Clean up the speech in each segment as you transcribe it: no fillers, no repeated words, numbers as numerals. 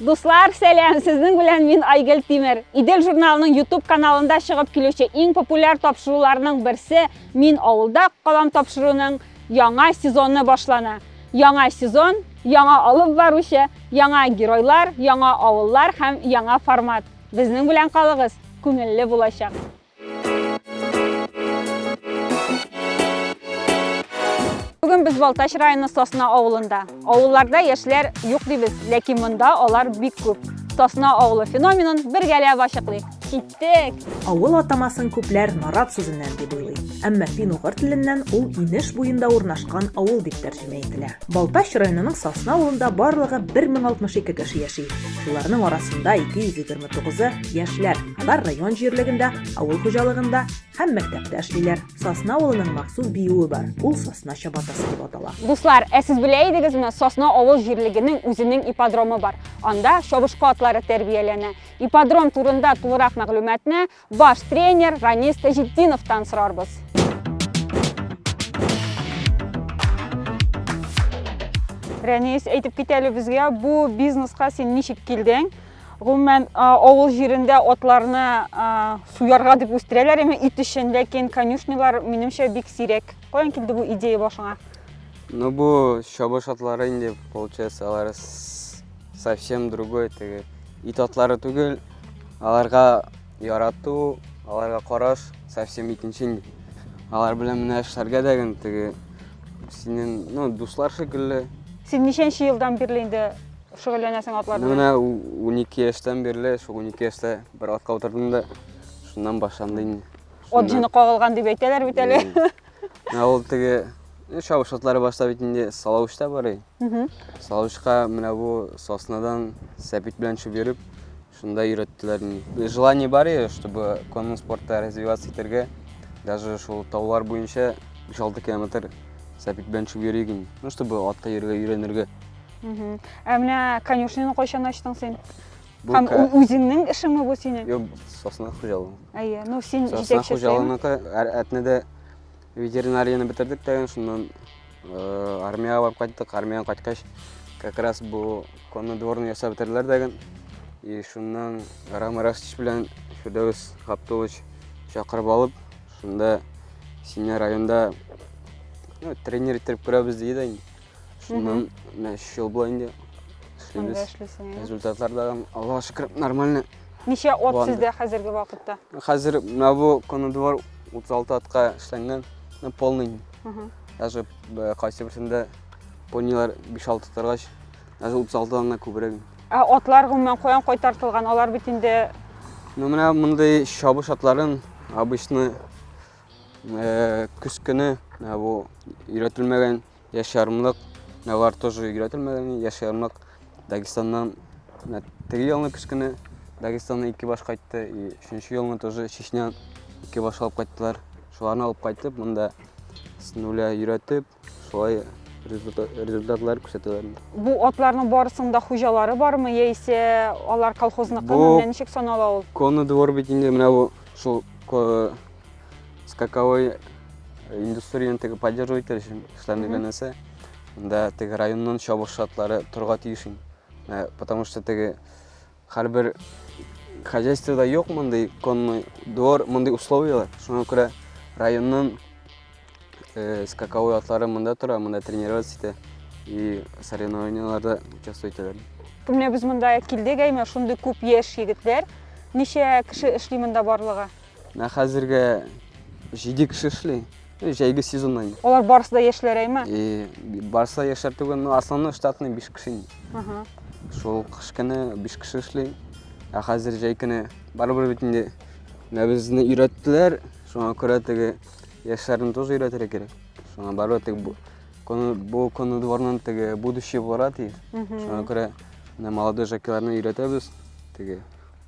Dostlar, selam. Sizin bilen men Aygül Timir. İdel jurnalının YouTube kanalında çıkıp kilöçe en popüler topşurularının birisi men avulda qalam topşuruğunun yanga sezonu başlana. Yanga sezon, yanga alıp barışı, yanga giroylar, yanga avullar hem yanga format. Bizning bilen qalığız. Көңелле bulacak. Bugün biz Baltaş rayonu Sosna avulunda. Avullarda yaşlar yok deybiz, lekin bunda olar bik köp. Sosna avulu fenomenun bir gele başıqlayık. Gittik. Авыл атамасын күпләр нарат сүзеннән дип уйлый. Әмма фин-угыр теленнән ул инеш буенда урнашкан авыл дип тәрҗемә ителә. Балтач районының Сосна авылында барлыгы 1062 кеше яши. Шуларның арасында 229-ы яшьләр. Алар район җирлегендә, авыл хуҗалыгында һәм мәктәптә эшлиләр. Сосна авылының махсус биюе бар. Ул Сосна чабатасы дип атала. Dostlar, siz biləyidinizmi, Sosna avul җирлегенең үзенең ипподромы бар. Анда чабышкы атлары тәрбияләнә. Ипподром турында тулырак мәгълүматны баш тренер Ранис Таҗетдиновтан сорарбыз. Ранис, әйтеп кит әле безгә, бу бизнеска син ничек килдең? Гомумән, авыл җирендә атларны суярга дип үстерәләр, әмма ит өчен, ләкин конюшнялар минемчә бик сирәк. Каян килде бу идея башыңа? Ну, бу чабыш атлары инде, получается, алар совсем другой. Ит атлары түгел, аларга ярату, аларга караш совсем икенче инде. Алар белән менә эшләргә дәген синең, ну, дуслар шикелле. Син ничәнче елдан бирле инде шөгыльләнәсең атлар белән? Менә 12 яшьтән бирле, шул 12 яшьтә бер атка утырдым да, шуннан башланды инде. Ат җыны кагылган дип әйтәләр бит әле. Ул чабыш атлары башта бит инде Салавышта бар. Салавышка менә бу Соснадан сәпит белән чүп йөреп, шунда өйрәттеләр. Желание бар, чтобы конный спортта развиваться итәргә. Даже шул таулар буенча 5-6 километр сәпит белән чүп йөрик. Ну, чтобы атта йөрергә өйрәнергә. Менә конюшняны кайчан ачтың син? Һәм үзеңнең эшеңме бу синең? Юк, Сосна хуҗалыгы. Әйе, ну син Сосна җитәкчесе. хуҗалыгыныкы әтнедә ветеринарияны бетердек дәген, шуннан армияга барып кайттык. Армиядан кайткач, как раз бу конный дворны ясап бетерделәр дәген. И шуннан Рамарастич белән Фирдәүс Габдулович чакырып алып, шунда сине районда тренер итеп күрәбез диде. Шуннан 3 ел була инде эшлибез. Результатлар да Аллага шөкер нормально. Ничә ат сездә хәзерге вакытта? Хәзер менә бу конный двор 36 атка эшләнгән, полный. Даже кайсы берсендә понилар 5-6 торгач, даже 36-дан күбрәк. Атлар гомумән каян кайтартылган? Алар бит инде Ну, менә мондай чабыш атларын обычно көз көне бу өйрәтелмәгән яшь ярымлык, алар тоже өйрәтелмәгән яшь ярымлык Дагестаннан теге елны көз көне Дагестаннан 2 баш кайтты, и 3нче елны тоже Чечнян 2 баш алып кайттылар. Шуларны алып кайтып, монда с нуля өйрәтеп, шулай результатлар күрсәтәләр. бу атларның барысында хуҗалары бармы, яисә алар колхозныкы, менә ничек санала ул? Конный двор бит инде менә бу шул скаковой индустрияны теге поддерживать итәр өчен эшләнергән нәрсә. Монда теге районның чабыш атлары торга тиеш. Потому что теге һәрбер хозяйствода юк мондай конный двор, мондай условиялар. Шуңа күрә районның скаковой атлары монда тора, монда тренироваться итә и соревнованияларда участвовать итәләр. Менә без монда килдек, әйме шундый күп яшь егетләр. Ничә кеше эшли монда барлыгы? Менә хәзергә 7 кеше эшли. Җәйге сезоннан. Алар барысы да яшьләр, әйме? Барса яшьләр түгел, но основной штатный 5 кеше. Шул кыш көне 5 кеше эшли. Хәзер җәй көне барыбер бит инде безне өйрәттеләр. Шуңа күрә теге яшьләрне тоже өйрәтергә кирәк. Шуңа барыбер теге бу конный дворның теге будущее булыр ди. Шуңа күрә менә молодой жокейларны өйрәтәбез. Теге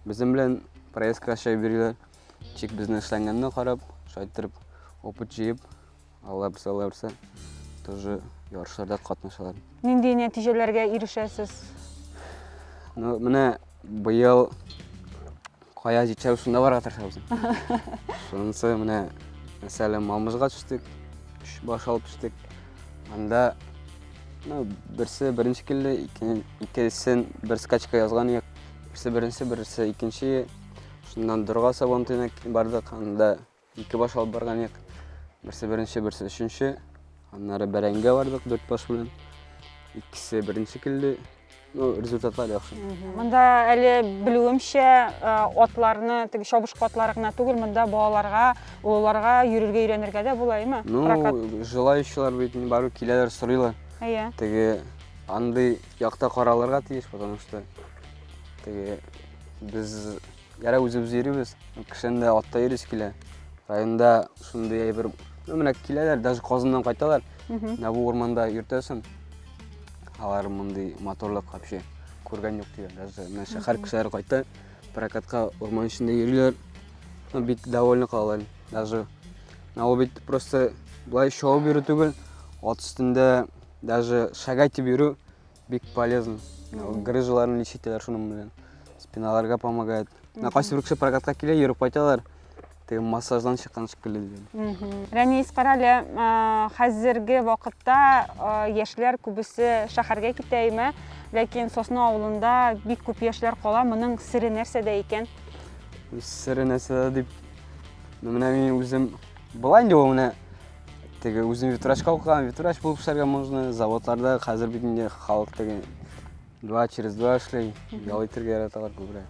безнең белән проездка чай бирәләр. Чик безне эшләнгәнне карап, шайтырып опыт җыеп, Алла берсә тоже ярышларда катнашалар. Нинди нәтиҗәләргә ирешәсез? Ну, менә быел кая җитсәбез, шунда барга тырышабыз. Шунысы менә мәсәлән Мамыжга төштек, 3 баш алып төштек. Анда Берсе беренче келді, икесін бір скачка язған ек. Бірінші, икенші. Шындан дұрға сабан түйінек бардық, анда 2 баш алып барған ек. Бірінші, үшінші. Аннары бәрәңге бардық 4 баш білін. Икісі бірінші келді. Результатлар яқшы. Мында әлі білуімше отларны, шобышқы отларығына түгіл, мында балаларға, оларға үйрерге үйренерге де болай ма? Желающылар бейтін бару келелер сұрайлар. Теге андай яқта қараларға тиеш, потому что біз яра өзіміз еребіз, кішінде атта ерес келе. Райында шындай бір өмірек келелер, даже қозымнан қайталар. Нәбу орманда үртесін. Алар мындай моторлап вообще көрген жоқ деген. Даже мен шахар кішілер қайта прокатқа орман ішінде ерілер. Бит довольны қалалар. Даже ол бит просто былай шоу беру түгіл, от үстінде даже шагать беру бик полезно. Грыжаларын лечителер шуның белән. Спиналарға помогает. Қайсы бір кіші прокатқа келе еріп қайталар. Массаждан шыққан шыққылы деген. Рәнейс қаралы, қазіргі вақытта ешілер көбісі шақарға кетейме, ләкин Сосна ауылында бик көп ешілер қола, мұның сірі нәрседе екен? Сірі нәрседе деп, мен өзім бұлайын деп оңына, өзім витрашқа оқыған, витраш болып шарға мұжны, заводларда қазір бетінде халық деген 2 через 2 шлей, ялайтерге яраталар көбірі.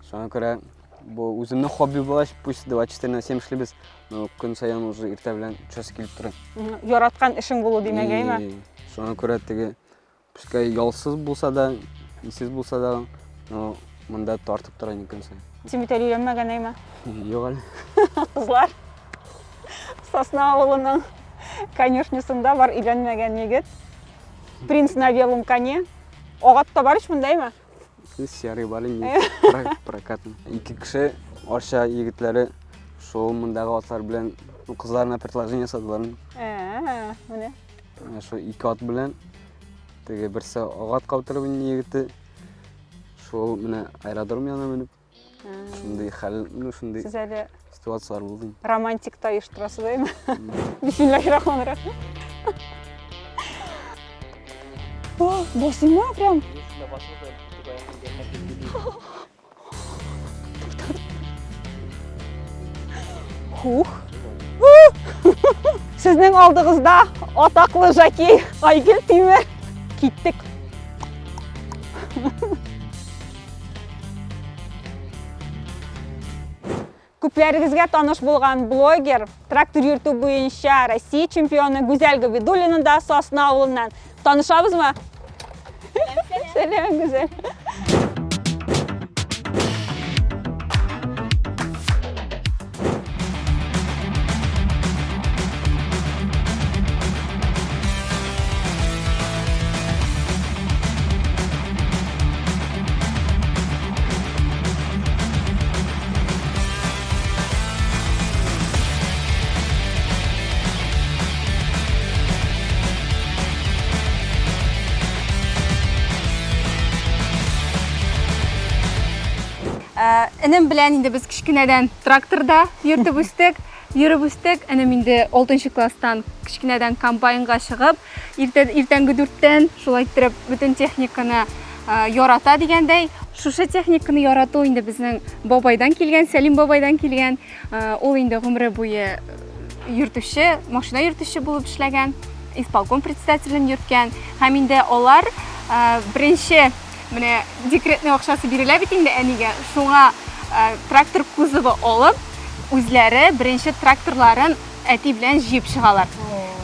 Соңа көре, бұл өзімнің хобби болаш, пусть 24/7 шлебіз, но күн сайын уже ирта білән чөс келіп тұрын. Яратқан ішің болу демегей ма? Соңа көре теге, пускай ялсыз болса да, исіз болса да, но мұнда тартып тұрайын күн сайын. Сен бітел үйленмеген ей ма? Жоқ әлі. Қызлар, Сосна ауылының конюшнесында бар үйленмеген егет. Принц на белом коне. Оғатта бар үш мұндай ма? Сяры барын прокатын. 2 кіші орша егітлері шоу мұндағы атлар білен қызларына предложение садыларын. Мұне? Шо 2 ат білен бірсі оғат қаутыры білін егіті. Шоу мұны аэродром яна мініп. Шындай қәл, шындай ситуациялар болдың. Романтикта ұйыштырасы да ема? Бисмиллахиррахманиррахим. Бос ема прям? Хух. Сіздің алдығызда атақлы жакей Айгүл Тимер. Кеттік. Көпләрігізге таныш болған блогер, трактор йөрту буенча Россия чемпионы Гүзәл Габидуллина да Сосна авылынан. Танышабыз ма? Сәлем, Гүзәл. Энем белән инде без кичкенәдән тракторда йөртеп үстек. Энем инде 6 класстан кичкенәдән комбайнга чыгып, иртәнге 4-тән шулай итеп бүтән техниканы ярата дигәндәй. Шушы техниканы ярату инде безнең бабайдан килгән, Сәлим бабайдан килгән. Ул инде гомере буе йөртүче, машина йөртүче булып эшләгән, исполком председателен йөрткән. Һәм инде алар беренче менә декретный акчасы бирелә бит инде әнигә. Шуңа трактор кузовы алып, үзләре беренче тракторларын әти белән җыеп чыгалар.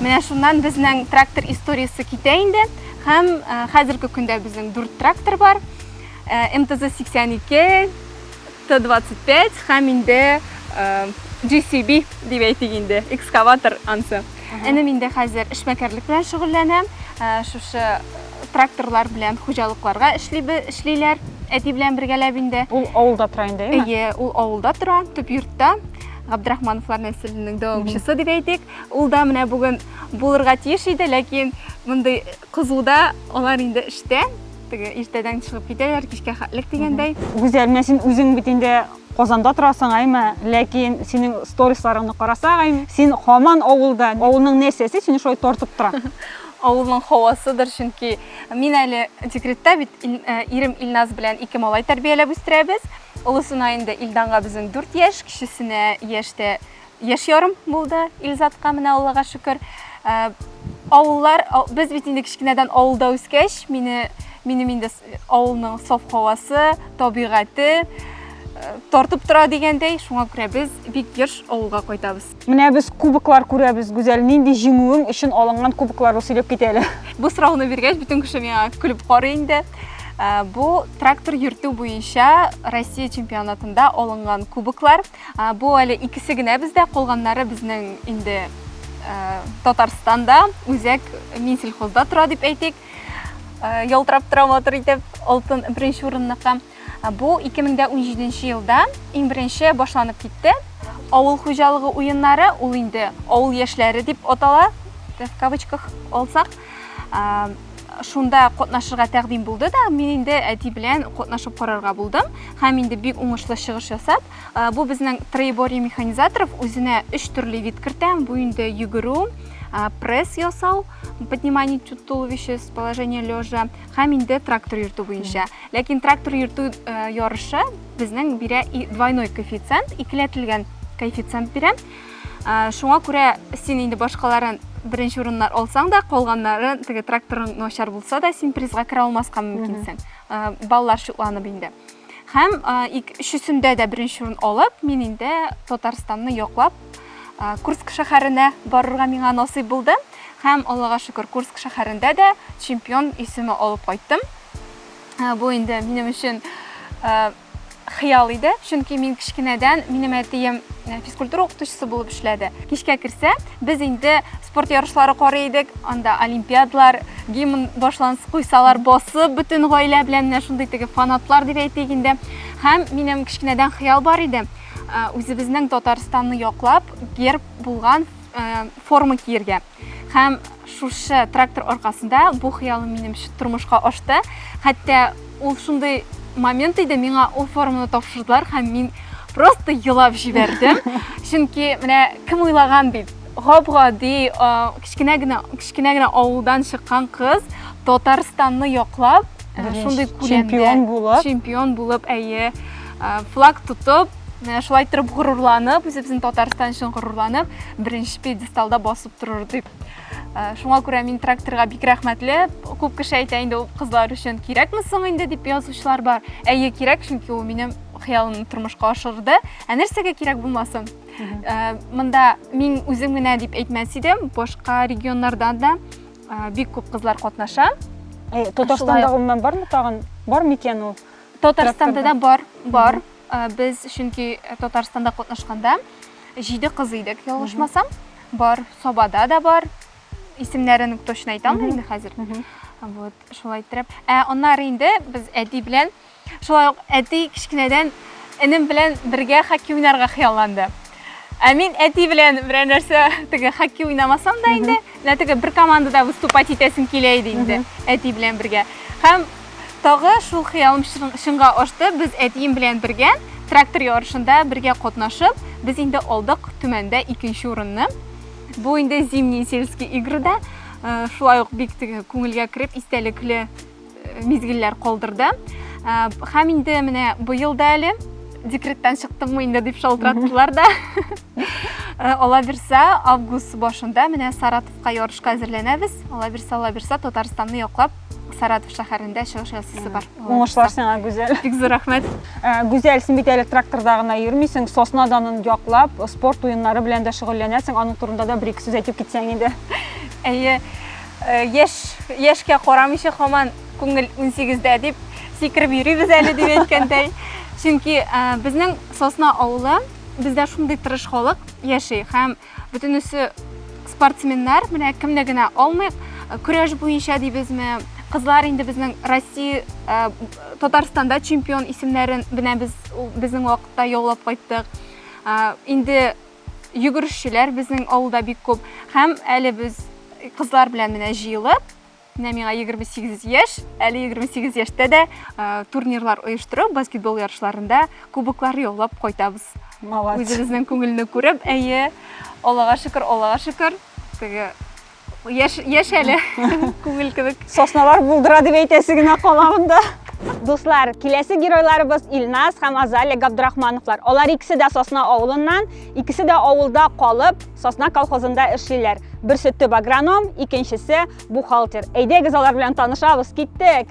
Менә шуннан безнең трактор историясы китә инде. Һәм хәзерге көндә безнең 4 трактор бар. МТЗ-82, Т-25 һәм инде GCB дип әйтик инде, экскаватор ансы. Энем инде хәзер эшмәкәрлек белән шөгыльләнәм. Шушы тракторлар белән хуҗалыкларга эшлиләр. Әти белән бергәләп инде. Ул авылда тора инде, әйе? Ул авылда тора, төп йортта. Габдрахмановлар нәселенең дәвамчысы дип әйтик. Ул да менә бүген булырга тиеш иде, ләкин мондай кызуда алар инде эштә. Иртәдән чыгып китәләр, кичкә хәтлек дигәндәй. Гүзәл, мен син үзең бит инде Казанда торасың, әйме, ләкин синең сторисларыңны карасак, син һаман авылда, авылның нәрсәсе сине шулай тартып тора. авылның һавасыдыр, чөнки мин әле декретта бит, ирем Илназ белән 2 малай тәрбияләп үстерәбез. Улысына инде Илданга безнең 4 яшь, кичесенә яшь ярым булды Илзатка, менә Аллага шөкер. Авыллар, без бит инде кичкенәдән авылда үскәч, минем инде авылның саф һавасы, табигате тартып тора дигәндәй, шуңа күрә без бик еш авылга кайтабыз. Менә без кубоклар күрәбез, гүзәл. Нинди җиңүең өчен алынган кубоклар сөйләп кит әле. Бу сорауны биргәч, бөтен кеше миңа көлеп карый инде. Бу трактор йөртү буенча Россия чемпионатында алынган кубоклар. Бу әле икесе генә бездә, калганнары безнең инде Татарстанда, үзәк Минсельхозда тора дип әйтик. Ялтырап тора матур итеп, алтын беренче урынныкка. Бу 2017 елда иң беренче башланып китте. Авыл хуҗалыгы уеннары, ул инде авыл яшьләре дип атала, в кавычках алсак. Шунда катнашырга тәкъдим булды да, мин инде әти белән катнашып карарга булдым. Һәм инде бик уңышлы чыгыш ясап, бу безнең троеборье механизаторов үзенә 3 төрле вид кертә. Бу инде йөгерү, пресс ясау, поднимание туловища с положения лежа, һәм инде трактор йөртү буенча. Ләкин трактор йөртү ярышы безнең бирә двойной коэффициент, икеләтелгән коэффициент бирә. Шуңа күрә син инде башкаларын беренче урыннар алсаң да, калганнары теге тракторың начар булса да, син призга кера алмаска мөмкинсең. Баллар шутланып инде. Һәм өчесендә дә беренче урын алып, мин инде Татарстанны яклап Курск шәһәренә барырга миңа насыйп булды. Һәм Аллага шөкер, Курск шәһәрендә дә чемпион исеме алып кайттым. Бу инде минем өчен хыял иде, чөнки мин кичкенәдән минем әтием физкультура укытучысы булып эшләде. Кичкә керсә, без инде спорт ярышлары карый идек, анда олимпиадалар, гимн башлансы куйсалар, басып бөтен гаилә белән шундый теге фанатлар дип әйтик инде. Һәм минем кичкенәдән хыял бар иде. Үзебезнең Татарстанны яклап, герб булган форма киергә. Һәм шушы трактор аркасында бу хыялым минем тормышка ашты. Хәтта ул шундый момент иде, миңа ул форманы тапшырдылар һәм мин просто елап җибәрдем. Чөнки менә кем уйлаган бит, гап-гади кичкенә генә авылдан чыккан кыз Татарстанны яклап, шундый күләмдә чемпион булып, флаг тутып, шулай итеп горурланып, үзебезнең Татарстан өчен горурланып, беренче пьедесталда басып торыр дип. Шуңа күрә мин тракторга бик рәхмәтле. Күп кеше әйтә инде, ул кызлар өчен кирәкме соң инде дип язучылар бар. Кирәк, чөнки ул минем хыялымны тормышка ашырды. Нәрсәгә кирәк булмасын? Монда мин үзем генә дип әйтмәс идем, башка регионнардан да бик күп кызлар катнаша. Татарстанда гомумән бармы тагын? Бар микән ул? Татарстанда да бар. Без чөнки Татарстанда катнашканда 7 кыз идек, ялгышмасам. Бар, Сабада да бар. Исемнәрен точно әйтәм инде хәзер. Вот, шулай итеп. Аннары инде без әти белән, шулай ук әти кичкенәдән энем белән бергә хоккей уйнарга хыялланды. Мин әти белән бер нәрсә теге хоккей уйнамасам да инде, теге бер командада выступать итәсем килә иде инде, әти белән бергә. Һәм тагы шул хыялым чынга ашты. Без әтием белән бергә трактор ярышында бергә катнашып, без инде алдык Төмәндә 2нче урынны. Бу инде зимний сельский играда шулай ук бик күңелгә кереп, истәлекле мизгелләр калдырды. Һәм инде менә быел да әле декреттан чыктыммы инде дип шалтыраттылар да. Алла бирсә, август башында менә Саратовка ярышка әзерләнәбез. Алла бирсә, Татарстанны яклап Саратов шәһәрендә чыгыш ясыйсы бар. Уңышлар сиңа, Гүзәл. Бик зур рәхмәт. Гүзәл, син бит әле тракторда гына йөрмисең, Соснадан яклап, спорт уеннары белән дә шөгыльләнәсең. Аның турында да бер-ике сүз әйтеп китсәң инде. Яшькә карамыйча һаман күңел 18дә дип сикереп йөрибез әле дип әйткәндәй. Чөнки безнең Сосна авылы, бездә шундый тырыш халык яши һәм бөтенесе спортсменнар, менә кемне генә алмыйк, көрәш буенча дибезме, кызлар инде безнең Россия, Татарстанда чемпион исемнәрен безнең вакытта яулап кайттык. Инде йөгерешчеләр безнең авылда бик күп һәм әле без кызлар белән менә җыелып, менә миңа 28 яшь, әле 28 яшьтә дә турнирлар оештырып, баскетбол ярышларында кубоклар яулап кайтабыз. Молодец. Үзебезнең күңелне күреп, Аллага шөкер, теге Яш әле. Күңел кебек. Сосналар булдыра дип әйтәсе генә каламын да. Дуслар, киләсе геройларыбыз Илназ һәм Азалия Габдрахмановлар. Алар икесе дә Сосна авылыннан, икесе дә авылда калып, Сосна колхозында эшлиләр. Берсе төп агроном, икенчесе бухгалтер. Әйдәгез алар белән танышабыз, киттек.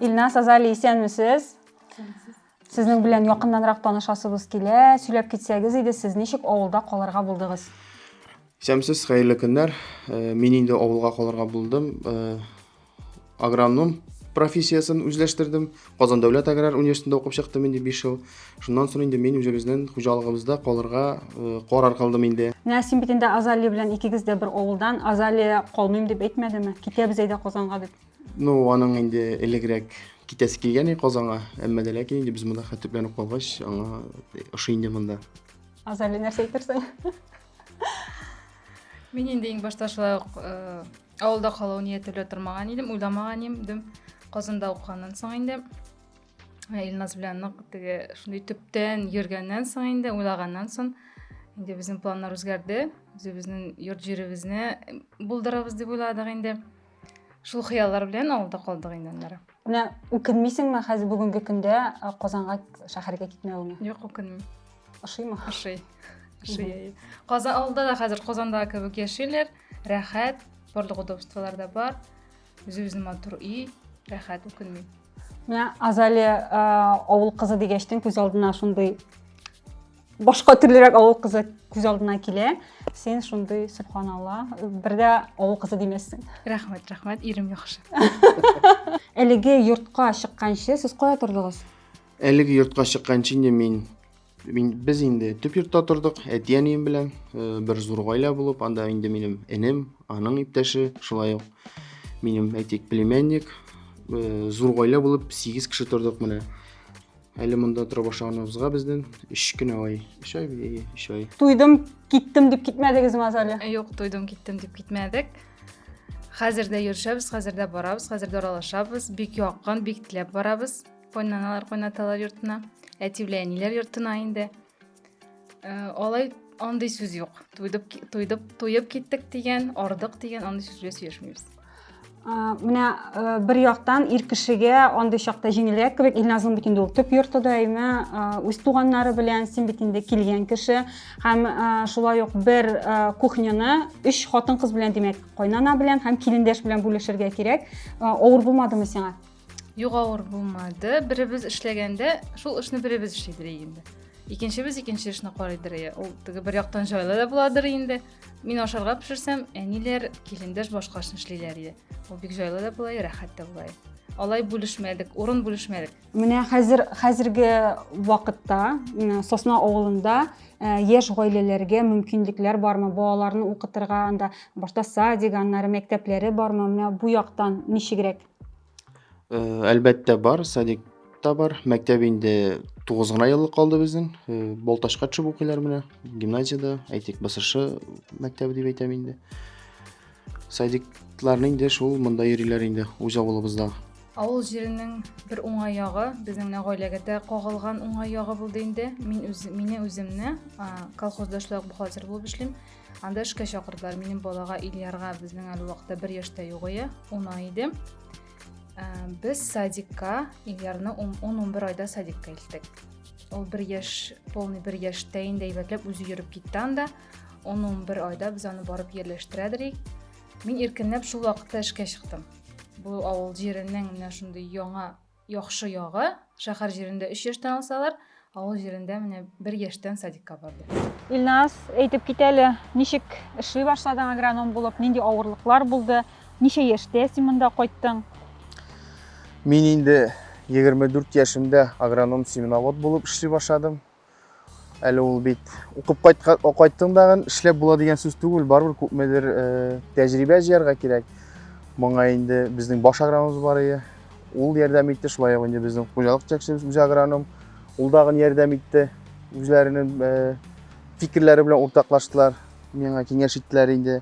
Илназ, Азалия, исәнмесез? Сезнең белән якыннанрак танышасыбыз килә. Сөйләп китсәгез иде, сез ничек авылда калырга булдыгыз? Исәнмесез, хәерле көннәр. Мин инде авылга калырга булдым. Агроном профессиясын үзләштердем. Казан дәүләт аграр университетында укып чыктым инде 5 ел. Шуннан соң инде мин үзебезнең хуҗалыгыбызда калырга карар кылдым инде. Менә син бит инде Азалия белән икегез дә бер авылдан. Азалия калмыйм дип әйтмәдеме? Китәбез әйдә Казанга дип. Ну, аның инде элегрәк китәсе килгән Казанга, әмма дә ләкин инде без монда хәтерләнеп калгач, аңа ошый инде монда. Азалия, нәрсә әйтерсең? Мен инде иң башта шулай авылда калуу ниятеле тормаган идем, уйламаган идем. Казанда укганнан соң инде Илназ белән теге шундый төптән йөргәннән соң инде уйлаганнан соң инде безнең планнар үзгәрде. Безнең йорт җиребезне булдырабыз дип уйладык инде. Шул хыяллар белән авылда калдык инде. Менә үкенмисеңме хәзер бүгенге көндә Казанга шәһәргә китмәвеңә? Юк, укынмыйм. Ошыймы? Ошый. Казан авылда да хәзер Казанда кебек яшиләр, рәхәт, барлык удобстволар да бар. Үзебезнең матур үй, рәхәт, укынмыйм. Менә Азалия авыл кызы дигәчтен күз алдына шундый башка төрлерәк авыл кызы күз алдына килә. Сен шундый, субханалла, бердә авыл кызы димәссең. Рәхмәт, ирем яхшы. Әлеге йортка чыкканчы сез кая тордыгыз? Әлеге йортка чыкканчы инде без инде төп йортта тордык, әтиәнием белән, бер зур гаилә булып, анда инде минем энем, аның иптәше, шулай ук минем әйтик племянник, зур гаилә булып 8 кеше тордык менә. Әле монда тора башлаганыбызга безнең 3 көн ай, 3 ай. Туйдым, киттем дип китмәдегезме, Азалия? Юк, туйдым, киттем дип китмәдек. Хәзердә йөршәбез, хәзердә барабыз, хәзердә аралашабыз, бик якын, бик теләп барабыз. Кайнаталар йортына, әти белән әниләр йортына инде. Алай андый сүз юк. Туйып киттек дигән, ардык дигән андый сүз сөйләшмибез. Менә бер яктан ир кешегә андый чакта җиңелрәк кебек, Илназның бит инде ул төп йортыда әйме, үз туганнары белән син бит инде килгән кеше һәм шулай ук бер кухняны 3 хатын-кыз белән, димәк, кайнана белән һәм килендәш белән бүлешергә кирәк. Авыр булмадымы сиңа? Юк, авыр булмады. Беребез эшләгәндә, шул эшне беребез эшлидер инде. Икенчебез икенче эшне карыйдыр. Ул теге бер яктан җайлы да буладыр инде. Мин ашарга пешерсәм, әниләр, килендәш башка эшне эшлиләр иде. Ул бик җайлы да була, рәхәт тә була. Алай бүлешмәдек, урын бүлешмәдек. Менә хәзерге вакытта Сосна авылында яшь гаиләләргә мөмкинлекләр бармы? Балаларны укытырга, анда башта садик, аннары мәктәпләре бармы? Менә бу яктан ничегрәк? Әлбәттә бар, садикта бар. Мәктәп инде 9 гына еллык калды безнең. Балташка төшеп укыйлар менә. Гимназиядә, әйтик, БСШ мәктәбе дип әйтәм инде. Садикларны инде шул монда йөриләр инде, үз авылыбызда. Авыл җиренең бер уңай ягы, безнең гаиләгә дә кагылган уңай ягы булды инде. Мине үземне колхозда эшләп бухгалтер булып эшлим. Анда эшкә чакырдылар. Минем балага Ильярга безнең әле вакытта 1 яшьтә югыя, 10 иде. Без садикка Ильярны 10-11 айда садикка илттек. Ул 1 яшь, полный 1 яшьтә инде әйбәтләп үзе йөреп китте анда. 10-11 айда без аны барып йерләштерәдек. Мин иркенләп шул вакытта эшкә чыктым. Бу авыл җиренең менә шундый яңа яхшы ягы, шәһәр җирендә 3 яшьтән алсалар, авыл җирендә менә 1 яшьтән садикка барды. Илназ, әйтеп кит әле, ничек эшли башладың агроном булып, нинди авырлыклар булды? Ничә яшьтә син монда кайттың? Мин инде 24 яшемдә агроном семеновод булып эшли башладым. Әле ул бит укып кайттым дагы эшләп була дигән сүз түгел, барбыр күпмедер тәҗрибә җыярга кирәк. Моңа инде безнең баш агрономыбыз бар иде. Ул ярдәм итте, шулай ук инде безнең хуҗалык җитәкчебез үз агроном. Ул дагы ярдәм итте. Үзләренең фикерләре белән уртаклаштылар. Миңа киңәш иттеләр инде.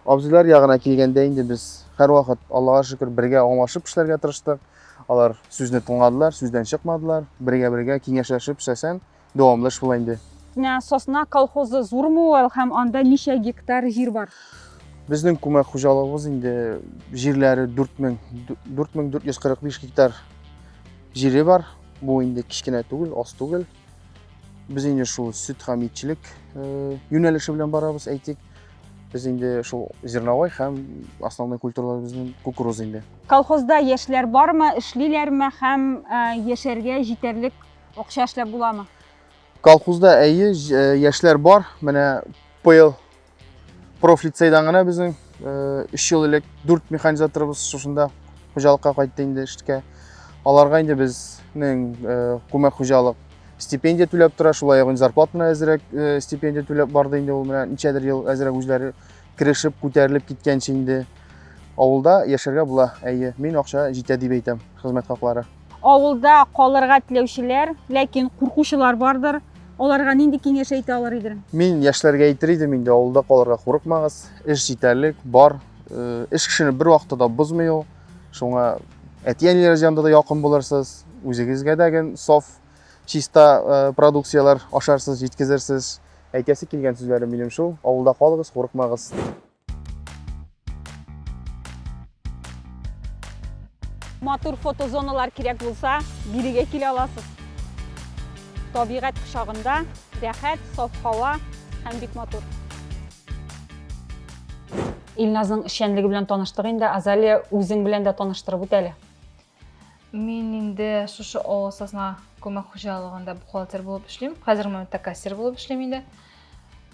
Абзыйлар ягына килгәндә инде без һәрвакыт Аллага шөкер бергә аңлашып эшләргә тырыштык. Алар сүзне тыңладылар, сүздән чыкмадылар. Бергә киңәшләшеп эшләсәң, дәвамлы эш була инде. Сосна колхозы зурмы ул һәм анда ничә гектар җир бар? Безнең күмәк хуҗалыгыбыз инде җирләре 4445 гектар җире бар. Бу инде кичкенә түгел, аз түгел. Без инде шул сөт һәм итчелек юнәлеше белән барабыз, әйтик. Biz инде шул зерновой һәм основной культуралар безнең кукуруз инде. Колхозда яшьләр бармы, эшлиләрме һәм яшәргә җитәрлек акча эшләп буламы? Колхозда яшьләр бар. Менә ПЛ профлицейдан гына безнең 3 ел элек 4 механизаторыбыз шушында хуҗалыкка кайтты инде эшкә. Аларга инде безнең күмәк хуҗалык стипендия түләп тора, шулай ук зарплатаны әзрәк стипендия түләп барды инде ул менә ничәдер ел әзрәк үзләре керешеп, күтәрелеп киткәнче инде. Авылда яшәргә була. Мин акча җитә дип әйтәм, хезмәт хаклары. Авылда калырга теләүчеләр, ләкин куркучылар бардыр. Аларга нинди киңәш әйтә алар идең? Мин яшьләргә әйтер идем инде, авылда калырга курыкмагыз, эш җитәрлек бар. Эш кешене бер вакытта да бозмый ул. Шуңа әти-әниләр җанында да якын булырсыз, үзегезгә дә саф, чиста продукциялар ашарсыз, җиткезерсез. Әйтәсе килгән сүзләрем минем шул. Авылда калыгыз, курыкмагыз. Матур фотозоналар кирәк булса, бирегә килә аласыз. Табигать кочагында рәхәт, саф һава һәм бик матур. Илназның эшчәнлеге белән таныштык инде. Азалия, үзең белән дә таныштырып үт әле. Мин инде шушы авыл сосна күмәк хуҗалыгында бухгалтер булып эшлим. Хәзер монда кассир булып эшлим инде.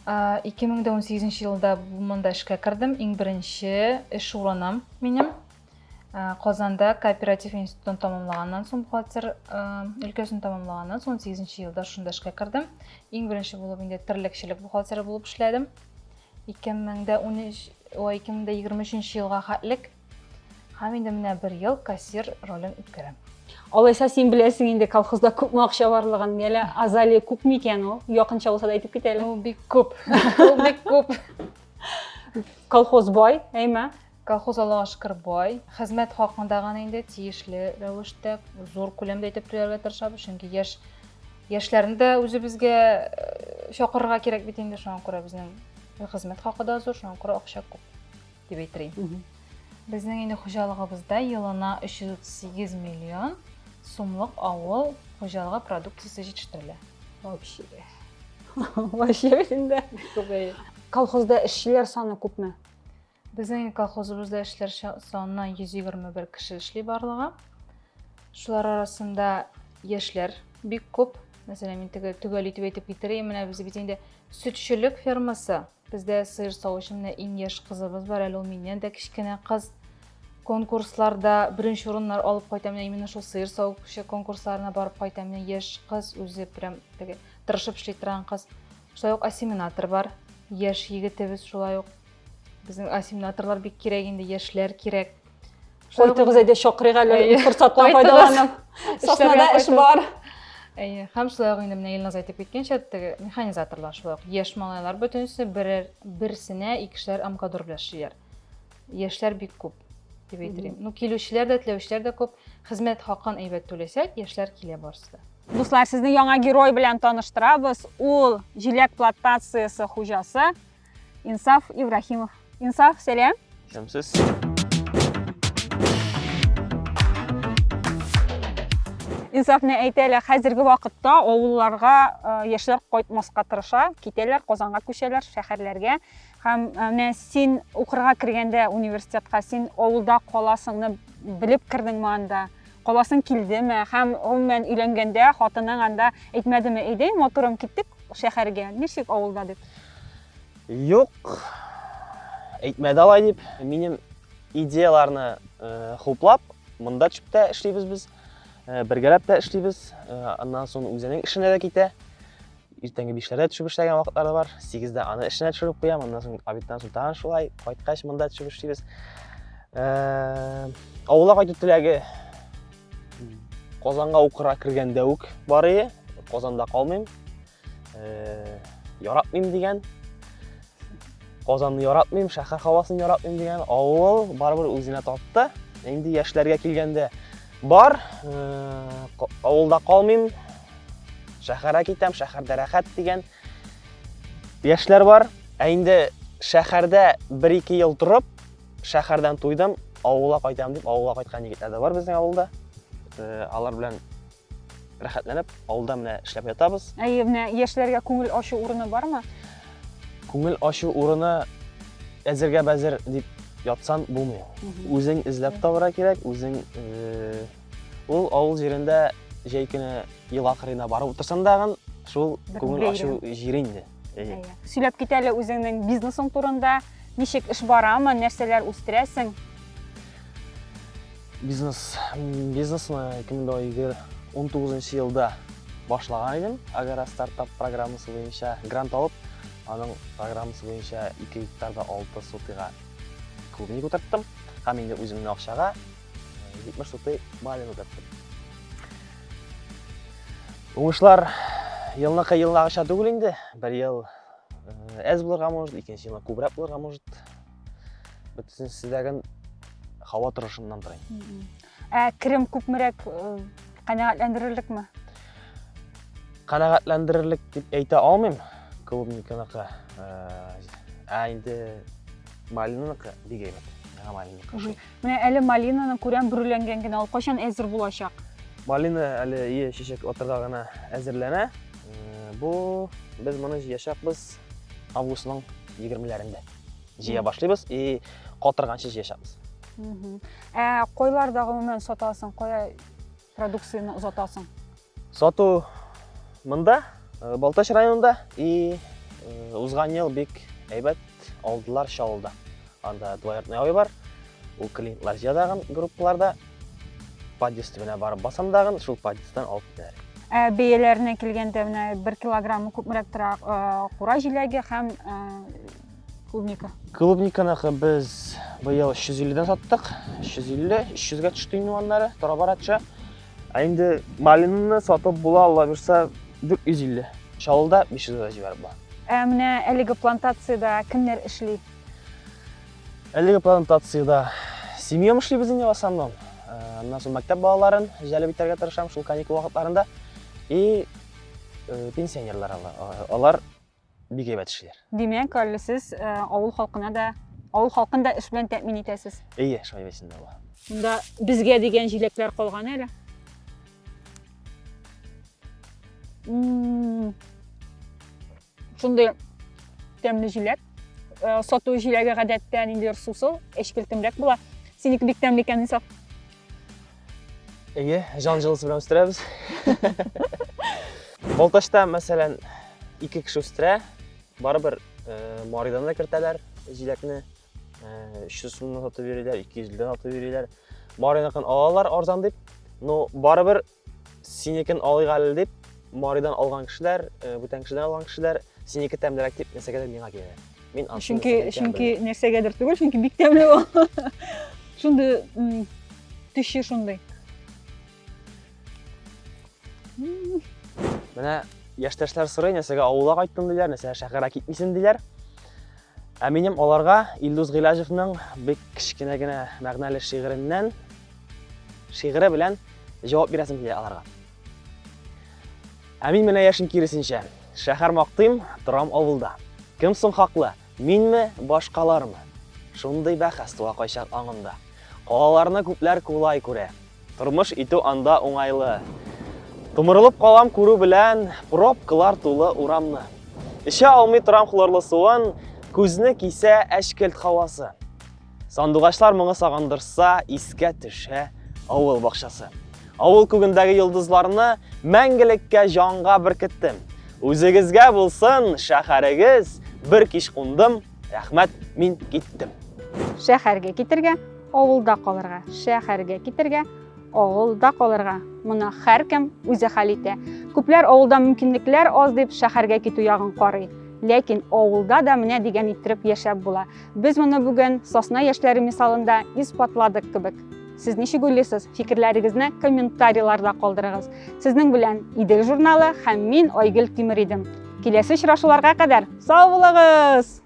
2018 елда монда эшкә кирдем. Иң беренче эш урыным минем Казанда кооператив институтын тамамлаганнан соң бухгалтер өлкәсен тамамлаганнан соң 18 елда шунда эшкә кирдем. Иң беренче булып инде терлекчелек бухгалтеры булып эшләдем. 2023 елга хәтлек һәм инде менә 1 ел кассир ролен үткәрәм. Алайса син беләсең инде колхозда күпме акча барлыгын. Әле Азалия күпме икән ул? Якынча булса да әйтеп кит әле. Ул бик күп. Ул бик күп. Колхоз бай, әйме? Колхоз Аллага шөкер бай. Хезмәт хакында гына инде тиешле рәвештә зур күләмдә итеп түләргә тырышабыз, чөнки яшьләрне дә үзебезгә чакырырга кирәк бит инде, шуңа күрә безнең хезмәт хакы да зур, шуңа күрә акча күп дип әйтәм. Безнең инде хуҗалыгыбызда елына 338 миллион сумлык авыл хуҗалыгы продукциясе җитештерелә. Вообще инде. Колхозда эшчеләр саны күпме? Безнең колхозыбызда эшләр саны 121 кеше эшли барлыгы. Шулар арасында яшьләр бик күп. Мәсәлән, мин төгәл итеп әйтеп китерәм, менә без бит инде сөтчелек фермасы. Бездә сыер савучы менә иң яшь кызыбыз бар, әле ул миннән дә кичкенә кыз. Конкурсларда беренче урыннар алып кайта, менә именно шул сыер савучы конкурсларына барып кайта, менә яшь кыз, үзе прям тырышып эшли торган кыз. Шулай ук ассиминатор бар, яшь егетебез шулай ук. Безнең ассиминаторлар бик кирәк инде, яшьләр кирәк. Кайтыгыз әйдә шакырыйк әле, форсаттан файдаланып. Соснада эш бар. Һәм шулай ук инде менә Илназ әйтеп киткәнчә, механизаторлар шулай ук. Яшь малайлар бөтенесе берсенә икешәр амкадор белән эшлиләр. Яшьләр бик күп дип әйтәм. Ну, килүчеләр дә, теләүчеләр дә күп. Хезмәт хакын әйбәт түләсәк, яшьләр килә барысы да. Дуслар, сезне яңа герой белән таныштырабыз. Ул җиләк плантациясе хуҗасы Инсаф Ибрахимов. Инсаф, сәлам. Шәмсез. Инсафны әйтәләр, хәзерге вакытта авылларга яшьләр кайтмаска тырыша, китәләр, Казанга күчәләр, шәһәрләргә. Һәм менә син укырга кергәндә университетка, син авылда каласыңны белеп кирдеңме анда? Каласың килдеме? Һәм гомумән өйләнгәндә хатының анда әйтмәдеме, әйдә, матурым киттек шәһәргә, ничек авылда дип? Юк, әйтмәде алай дип. Минем идеяларны хуплап, монда төшеп тә эшлибез без. Бергәләп тә эшлибез. Аннан соң үзенең эшенә дә китә. Иртәнге 5-ләрдә төшеп эшләгән вакытлары бар. 8-дә аны эшенә төшереп куям. Аннан соң обедтан соң тагын шулай кайткач монда төшеп эшлибез. Авылга кайту теләге Казанга укырга кергәндә үк бар иде. Казанда калмыйм. Яратмыйм дигән. Qozonni yaratmayım, shahar havosini yaratmayım degan avul baribir o'zini topdi. Endi yoshlarga kelganda bor, avulda qolmayim, shaharga ketam, shaharda rahat degan yoshlar bor. Endi shaharda 1-2 yil turib, shahardan to'ydim, avulga qaytam deb avulga qaytgan yigitlar bor bizning avulda. Alар bilan rahatlanib, avulda mana ishlab yotamiz. Mana yoshlarga ko'ngil oshu o'rni bormi? Ko'ngil oshu o'rni azirga bazir deb yotsan bo'lmaydi. O'zing izlab topira kerak, o'zing ul avul yerida jeykini yil oxirida borib o'tirsan dag'in, shu ko'ngil oshu yeringdi. Сөйләп кит әле үзеңнең бизнесың турында, ничек эш барамы, нәрсәләр үстерәсең? Бизнесны 2019 елда башлаган идем. Агара стартап программасы буенча грант алып, аның программасы буенча 2 гектарда 6 сотыга клубник утырттым. Һәм инде үземнең акчага 70 соты малин утырттым. Уңышлар елна акча түгел инде. Бер ел аз булырга может, икенче елна күбрәк булырга может. Бөтен сездәген һава торышыннан торый. Кирем күпмерәк канәгатьләндерерлекме? Канәгатьләндерерлек дип әйтә алмыйм. Клубникныкы. Инде малинаныкы бик әйбәт. Яңа малинаныкы. Менә әле малинаны күрәм бүреләнгән генә, ул кайчан әзер булачак? Малина әле чәчәк атырга гына әзерләнә. Бу без моны җыячакбыз августның 20-ләрендә. Җыя башлыйбыз и катырганчы җыячакбыз. Койларда гомумән сатасың, кая продукцияны узатасың? Сату монда, Балташ районында и узган ел бик әйбәт алдылар Шалда. Анда двояртный ой бар. Ул клиентлар җыядаган группаларда подъезд белән барып басам дагын, шул подъезддан алып китәләр. Бәяләренә килгәндә менә 1 килограммы күпмерәк тора кура җиләге һәм клубника. Клубниканы без быел 350-дән саттык. 350-300-гә төште инде аннары, тора барача. Инде малинаны сатып була, Алла бирсә 450. Шалда 500-гә җибәреп була. Менә әлеге плантацияда кемнәр эшли? Әлеге плантацияда семьям эшли безнең в основном. Аннан соң мәктәп балаларын җәлеп итәргә тырышам шул каникул вакытларында. И пенсионерлар алар бик әйбәт эшләр. Димәк, әле сез авыл халкын да эш белән тәэмин итәсез. Шулай бесендә була. Монда безгә дигән җиләкләр калган әле. Шундый тәмле җиләк. Сату җиләге гадәттә инде сусыл, эшкелтемрәк була. Синеке бик тәмле икән, Исаф. Жан җылысы белән үстерәбез. Балташта, мәсәлән, 2 кеше үстерә, барыбер Маридан да кертәләр җиләкне. 300 сумнан сатып бирәләр, 200-дән сатып бирәләр. Маринакын алалар арзан дип, но барыбер синекен алыйга әле дип, Маридан алган кешеләр, бүтән кешедән алган кешеләр синеке тәмлерәк дип нәрсәгәдер миңа киләләр. Мин Чөнки нәрсәгәдер түгел, чөнки бик тәмле ул. Шундый төши шундый. Менә яшьтәшләр сорый, нәрсәгә авылга кайттың диләр, нәрсәгә шәһәргә китмисең диләр. Ә минем аларга Илдус Гыйлаҗевның бик кичкенә генә мәгънәле шигыре белән җавап бирәсем килә аларга. Ә мин менә яшем киресенчә. Шәһәр мактыйм, торам авылда. Кем соң хаклы? Минме, башкалармы? Шундый бәхәс туа кайчак аңында. Калаларны күпләр кулай күрә. Тормыш итү анда уңайлы. Тумырылып калам күрү белән, пробкалар тулы урамны. Эчә алмый торам хлорлы суын, күзне кисә әшкелт һавасы. Сандугачлар моңы сагындырса, искә төшә авыл бакчасы. Авыл күгендәге йолдызларны мәңгелеккә җанга беркеттем. Үзегезгә булсын шәһәрегез, бер кич кундым, рәхмәт, мин киттем. Шәһәргә китергә, авылда калырга. Шәһәргә китергә, авылда калырга. Моны һәркем үзе хәл итә. Күпләр авылда мөмкинлекләр аз дип шәһәргә китү ягын карый. Ләкин авылда да менә дигән иттереп яшәп була. Без моны бүген Сосна яшьләре мисалында испатладык кебек. Сез ничек уйлыйсыз? Фикерләрегезне комментарийларда калдырыгыз. Сезнең белән Идел журналы һәм мин Айгөл Тимер идем. Киләсе очрашуларга кадәр сау булыгыз!